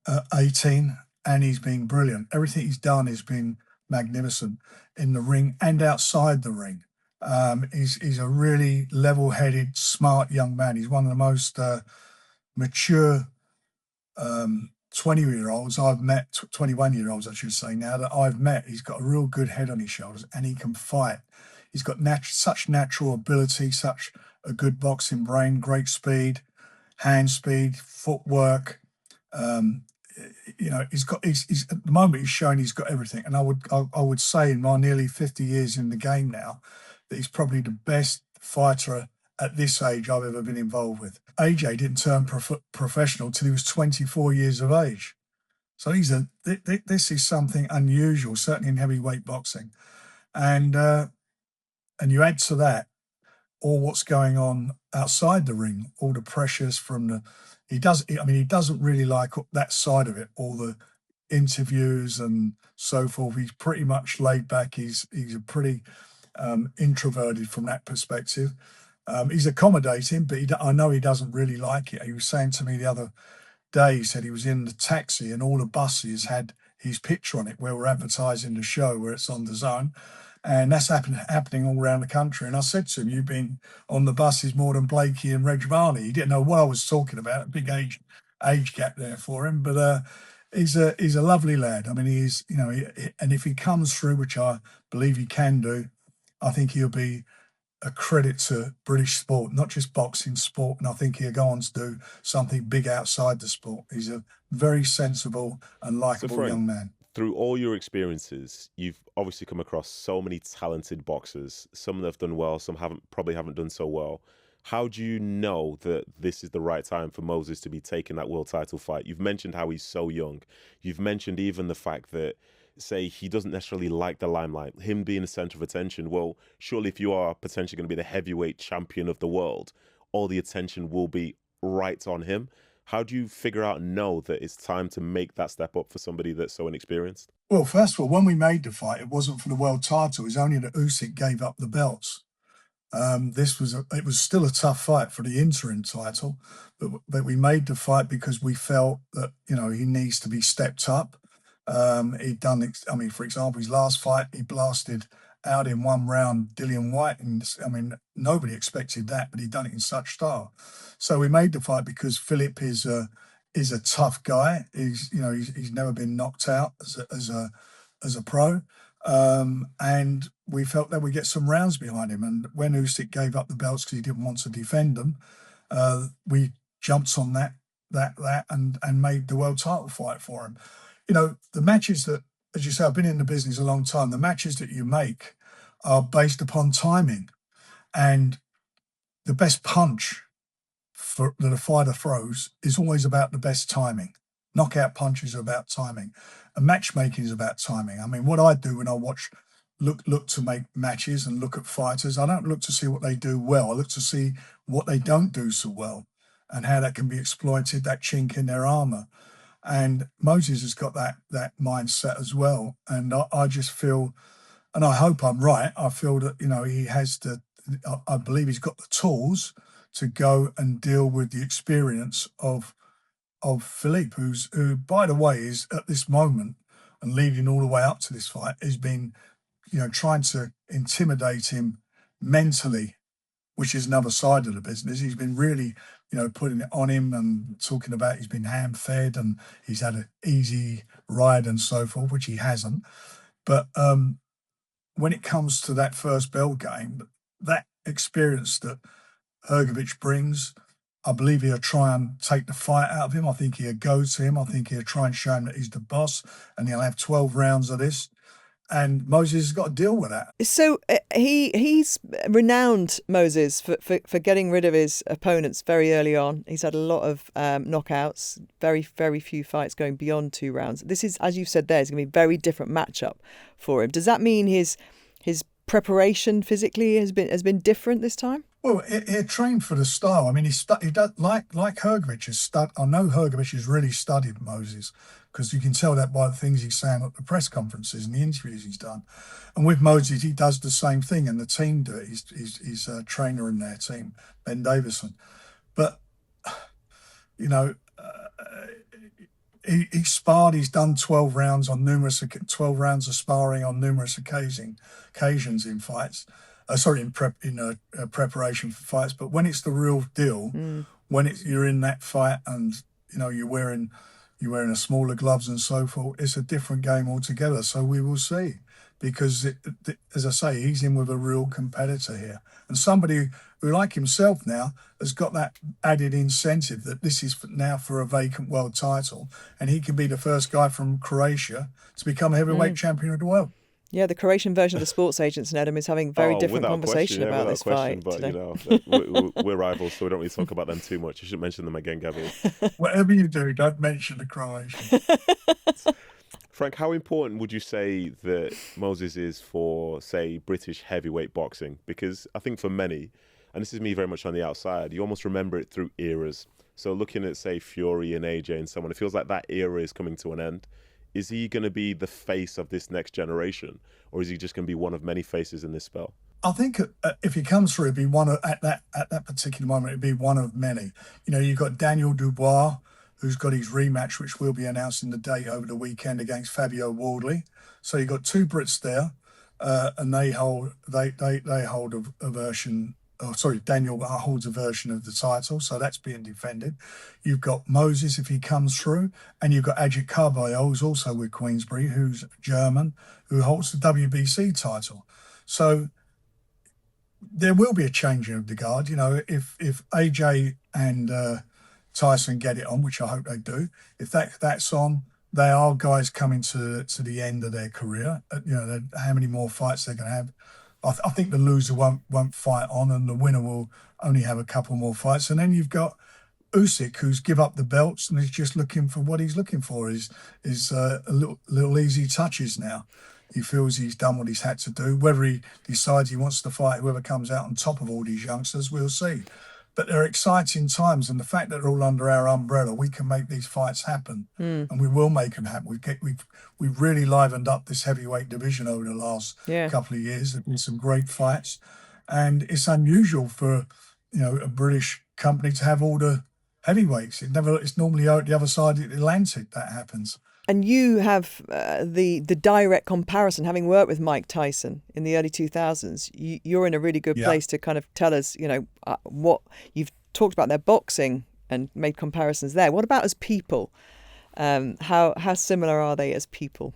at 18. And he's been brilliant. Everything he's done has been magnificent in the ring and outside the ring. He's a really level-headed, smart young man. He's one of the most mature 20-year-olds I've met, 21-year-olds I should say now, that I've met. He's got a real good head on his shoulders, and he can fight. He's got such natural ability, such a good boxing brain, great speed, hand speed, footwork. He's at the moment he's showing he's got everything. And I would say in my nearly 50 years in the game now that he's probably the best fighter at this age I've ever been involved with. AJ didn't turn professional till he was 24 years of age. So this is something unusual, certainly in heavyweight boxing. And you add to that all what's going on outside the ring, all the pressures from he doesn't really like that side of it, all the interviews and so forth. He's pretty much laid back. He's a pretty introverted from that perspective. He's accommodating, but I know he doesn't really like it. He was saying to me the other day, he said he was in the taxi and all the buses had his picture on it where we're advertising the show, where it's on the zone. And that's happening all around the country. And I said to him, you've been on the buses more than Blakey and Reg Varney. He didn't know what I was talking about, a big age gap there for him. But he's a lovely lad. I mean, he's, and if he comes through, which I believe he can do, I think he'll be a credit to British sport, not just boxing sport. And I think he'll go on to do something big outside the sport. He's a very sensible and likeable young man. Through all your experiences, you've obviously come across so many talented boxers. Some that have done well, some probably haven't done so well. How do you know that this is the right time for Moses to be taking that world title fight? You've mentioned how he's so young. You've mentioned even the fact that, say, he doesn't necessarily like the limelight, him being the centre of attention. Well, surely if you are potentially going to be the heavyweight champion of the world, all the attention will be right on him. How do you figure out and know that it's time to make that step up for somebody that's so inexperienced? Well, first of all, when we made the fight, it wasn't for the world title. It was only that Usyk gave up the belts. It was still a tough fight for the interim title, but we made the fight because we felt that he needs to be stepped up. For example, his last fight, he blasted out in one round Dillian Wright. And I mean, nobody expected that, but he'd done it in such style. So we made the fight because Philip is a tough guy. He's never been knocked out as a pro. And we felt that we get some rounds behind him. And when Usyk gave up the belts because he didn't want to defend them, we jumped on that and made the world title fight for him. The matches that, as you say, I've been in the business a long time. The matches that you make are based upon timing, and the best punch that a fighter throws is always about the best timing. Knockout punches are about timing, and matchmaking is about timing. I mean, what I do when I look to make matches and look at fighters, I don't look to see what they do well. I look to see what they don't do so well and how that can be exploited, that chink in their armor. And Moses has got that mindset as well. And I just feel, and I hope I'm right, I feel that, he has I believe he's got the tools to go and deal with the experience of Philippe, who, by the way, is at this moment and leading all the way up to this fight, has been, trying to intimidate him mentally, which is another side of the business. He's been really, putting it on him and talking about he's been ham-fed and he's had an easy ride and so forth, which he hasn't. But when it comes to that first bell game, that experience that Hrgović brings, I believe he'll try and take the fight out of him. I think he'll go to him. I think he'll try and show him that he's the boss, and he'll have 12 rounds of this. And Moses has got to deal with that. So he's renowned, Moses, for getting rid of his opponents very early on. He's had a lot of knockouts, very, very few fights going beyond 2 rounds. This is, as you've said there, is going to be a very different matchup for him. Does that mean his preparation physically has been different this time? Well, he trained for the style. I mean, he does like Hrgović has I know Hrgović has really studied Moses, because you can tell that by the things he's saying at the press conferences and the interviews he's done. And with Moses, he does the same thing, and the team do it. He's a trainer in their team, Ben Davison. But he sparred. He's done 12 rounds of sparring on numerous occasions in fights. In preparation for fights. But when it's the real deal, when you're in that fight and you're wearing a smaller gloves and so forth, it's a different game altogether. So we will see, because as I say, he's in with a real competitor here, and somebody who, like himself now, has got that added incentive that this is now for a vacant world title, and he can be the first guy from Croatia to become a heavyweight champion of the world. Yeah, the Croatian version of the Sports Agents, Nedum, is having very different conversation about this fight. But we're rivals, so we don't really talk about them too much. You shouldn't mention them again, Gabby. Whatever you do, don't mention the Croatian. Frank, how important would you say that Moses is for, say, British heavyweight boxing? Because I think for many, and this is me very much on the outside, you almost remember it through eras. So looking at, say, Fury and AJ and someone, it feels like that era is coming to an end. Is he going to be the face of this next generation, or is he just going to be one of many faces in this spell? I think if he comes through, it'd be one of, at that particular moment, it'd be one of many. You've got Daniel Dubois, who's got his rematch, which will be announcing the date over the weekend against Fabio Wardley. So you've got 2 Brits there, and they hold a version. Oh, sorry, Daniel holds a version of the title, so that's being defended. You've got Moses, if he comes through, and you've got Ajit Carvalho, who's also with Queensberry, who's German, who holds the WBC title. So there will be a changing of the guard. If AJ and Tyson get it on, which I hope they do, if that's on, they are guys coming to the end of their career. How many more fights they're going to have. I think the loser won't fight on, and the winner will only have a couple more fights. And then you've got Usyk, who's give up the belts and is just looking for what he's looking for is a little easy touches now. He feels he's done what he's had to do. Whether he decides he wants to fight whoever comes out on top of all these youngsters, we'll see. But they're exciting times, and the fact that they're all under our umbrella, we can make these fights happen, and we will make them happen. We've really livened up this heavyweight division over the last couple of years. There's been some great fights, and it's unusual for a British company to have all the heavyweights. It's normally out the other side of the Atlantic that happens. And you have the direct comparison, having worked with Mike Tyson in the early 2000s. You're in a really good place to kind of tell us, what you've talked about their boxing and made comparisons there. What about as people? How similar are they as people?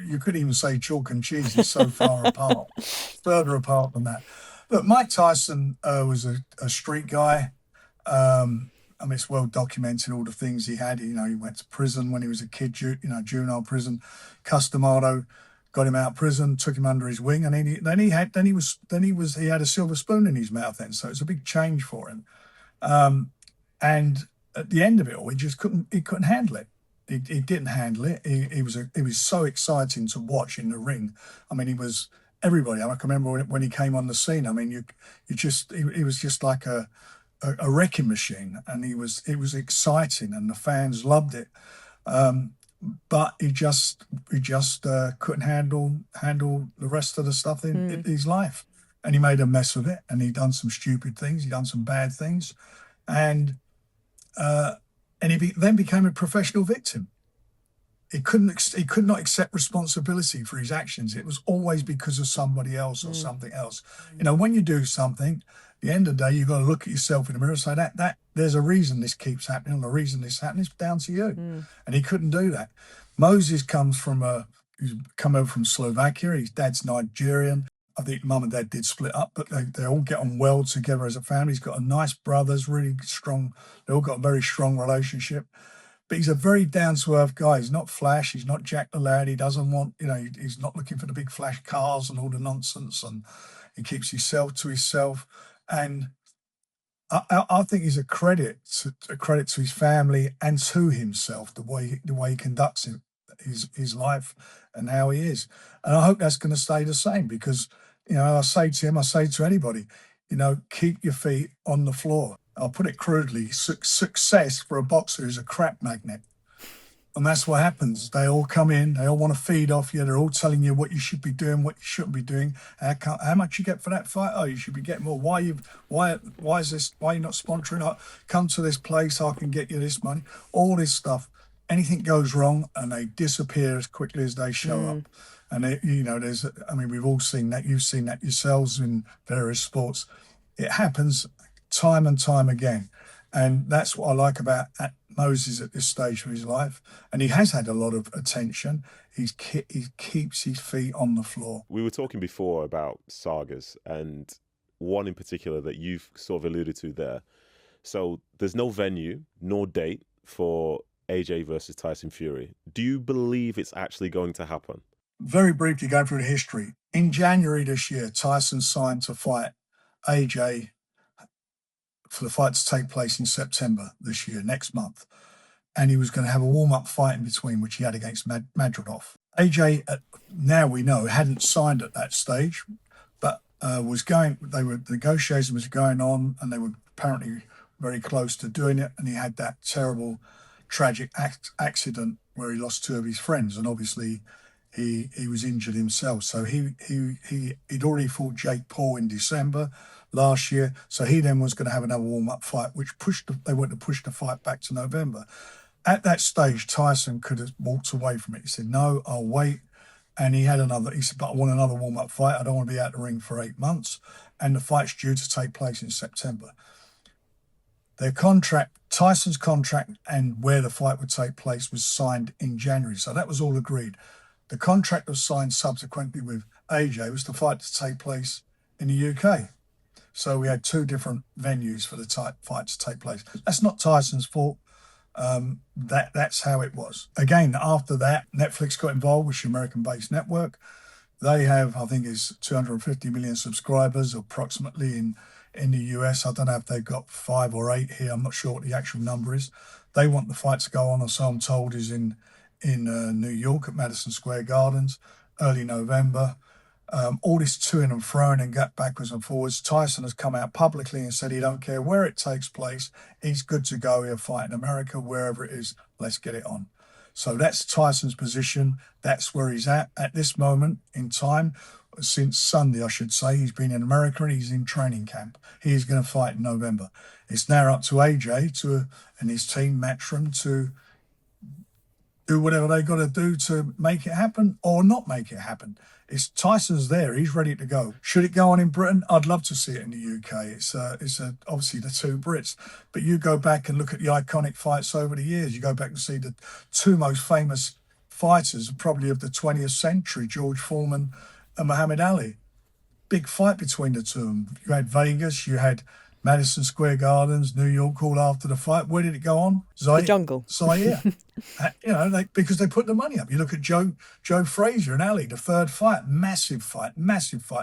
You could even say chalk and cheese is so far apart, further apart than that. Look, Mike Tyson was a street guy. I mean, it's well documented, all the things he had. He went to prison when he was a kid, juvenile prison. Customado got him out of prison, took him under his wing, and he had a silver spoon in his mouth then. So it's a big change for him. And at the end of it all, he couldn't handle it. He didn't handle it. He was so exciting to watch in the ring. I mean, he was everybody. I can remember when he came on the scene. I mean, he was just like a wrecking machine, and it was exciting, and the fans loved it. But he just couldn't handle the rest of the stuff in his life, and he made a mess of it. And he done some stupid things. He done some bad things, and he then became a professional victim. He could not accept responsibility for his actions. It was always because of somebody else or something else. When you do something, at the end of the day, you've got to look at yourself in the mirror and say that there's a reason this keeps happening, and the reason this happening is down to you. And he couldn't do that. Moses he's come over from Slovakia. His dad's Nigerian. I think mum and dad did split up, but they all get on well together as a family. He's got a nice brothers, really strong. They all got a very strong relationship. But he's a very down-to-earth guy. He's not flash. He's not Jack the Lad. He doesn't want, he's not looking for the big flash cars and all the nonsense. And he keeps himself to himself. And I think he's a credit to his family and to himself, the way he conducts his life and how he is. And I hope that's going to stay the same, because, I say to him, I say to anybody, keep your feet on the floor. I'll put it crudely, success for a boxer is a crap magnet. And that's what happens. They all come in, they all want to feed off you, they're all telling you what you should be doing, what you shouldn't be doing, how much you get for that fight. Oh, you should be getting more. Why is this? Why are you not sponsoring? Come to this place, I can get you this money. All this stuff. Anything goes wrong and they disappear as quickly as they show up. And we've all seen that. You've seen that yourselves in various sports. It happens time and time again. And that's what I like about Moses at this stage of his life. And he has had a lot of attention. He keeps his feet on the floor. We were talking before about sagas, and one in particular that you've sort of alluded to there. So there's no venue, nor date for AJ versus Tyson Fury. Do you believe it's actually going to happen? Very briefly, going through the history. In January this year, Tyson signed to fight AJ for the fight to take place in September this year, next month. And he was going to have a warm-up fight in between, which he had against Madridov. AJ, now we know, hadn't signed at that stage, but the negotiation was going on, and they were apparently very close to doing it. And he had that terrible, tragic accident where he lost two of his friends. And obviously he was injured himself. So he'd already fought Jake Paul in December last year. So he then was going to have another warm-up fight, which they went to push the fight back to November. At that stage, Tyson could have walked away from it. He said, no, I'll wait. And he said, but I want another warm-up fight. I don't want to be out of the ring for 8 months. And the fight's due to take place in September. Their contract, Tyson's contract, and where the fight would take place was signed in January. So that was all agreed. The contract was signed subsequently with AJ was the fight to take place in the UK. So we had two different venues for the fight to take place. That's not Tyson's fault. That's how it was. Again, after that, Netflix got involved, which is an American-based network. They have, I think, is 250 million subscribers approximately in the US. I don't know if they've got 5 or 8 here. I'm not sure what the actual number is. They want the fight to go on, or so I'm told, is in New York at Madison Square Gardens, early November. All this to and fro and get backwards and forwards. Tyson has come out publicly and said he don't care where it takes place. He's good to go. He'll fight in America, wherever it is. Let's get it on. So that's Tyson's position. That's where he's at this moment in time. Since Sunday, I should say, he's been in America and he's in training camp. He's going to fight in November. It's now up to AJ and his team, Matchroom, to do whatever they got to do to make it happen or not make it happen. It's Tyson's there. He's ready to go. Should it go on in Britain? I'd love to see it in the UK. It's obviously the two Brits. But you go back and look at the iconic fights over the years. You go back and see the two most famous fighters probably of the 20th century, George Foreman and Muhammad Ali. Big fight between the two of them. You had Vegas, you had Madison Square Gardens, New York, all after the fight. Where did it go on? The jungle. Zaire. Because they put the money up. You look at Joe Frazier and Ali, the third fight, massive fight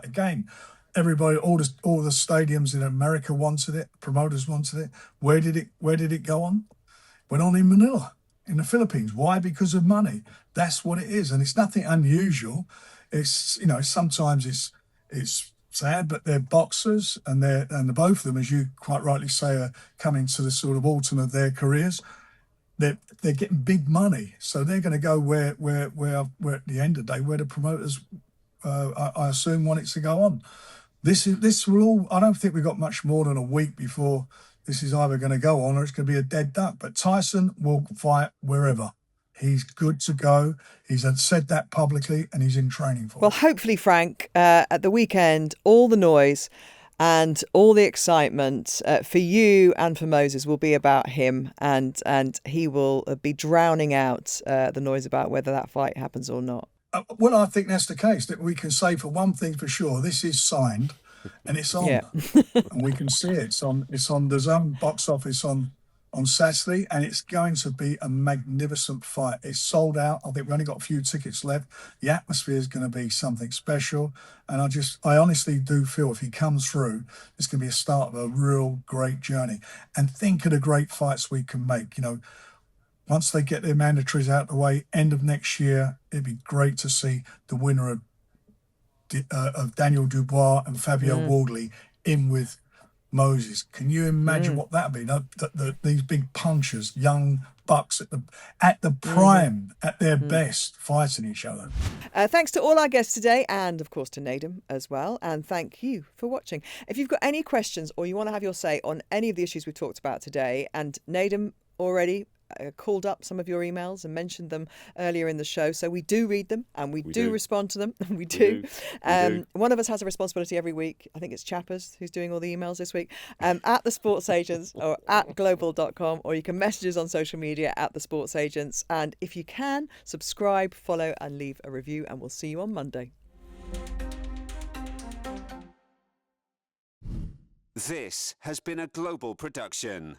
again. Everybody, all the stadiums in America wanted it, promoters wanted it. Where did it go on? Went on in Manila, in the Philippines. Why? Because of money. That's what it is, and it's nothing unusual. It's sometimes it's sad, but they're boxers, and the both of them, as you quite rightly say, are coming to the sort of autumn of their careers. They're getting big money, so they're going to go where at the end of the day, where the promoters, I assume, want it to go on. This will all. I don't think we've got much more than a week before this is either going to go on or it's going to be a dead duck. But Tyson will fight wherever. He's good to go. He's said that publicly, and he's in training for it. Well, hopefully, Frank, at the weekend, all the noise and all the excitement for you and for Moses will be about him, and he will be drowning out the noise about whether that fight happens or not. Well, I think that's the case. That we can say for one thing for sure, this is signed, and it's on, and we can see it. It's on the Zone box office on Saturday, and it's going to be a magnificent fight. It's sold out. I think we've only got a few tickets left. The atmosphere is going to be something special, and I honestly do feel if he comes through, it's going to be a start of a real great journey. And think of the great fights we can make. Once they get their mandatories out of the way, end of next year, it'd be great to see the winner of Daniel Dubois and Fabio Wardley in with Moses. Can you imagine what that'd be? These big punchers, young bucks at the prime, at their best, fighting each other. Thanks to all our guests today, and of course to Nedum as well. And thank you for watching. If you've got any questions or you want to have your say on any of the issues we've talked about today, and Nedum already called up some of your emails and mentioned them earlier in the show, so we do read them and we do respond to them. We do. One of us has a responsibility every week. I think it's Chappers who's doing all the emails this week, at the Sports Agents or at global.com, or you can message us on social media at the Sports Agents. And if you can, subscribe, follow and leave a review, and we'll see you on Monday. This has been a global production.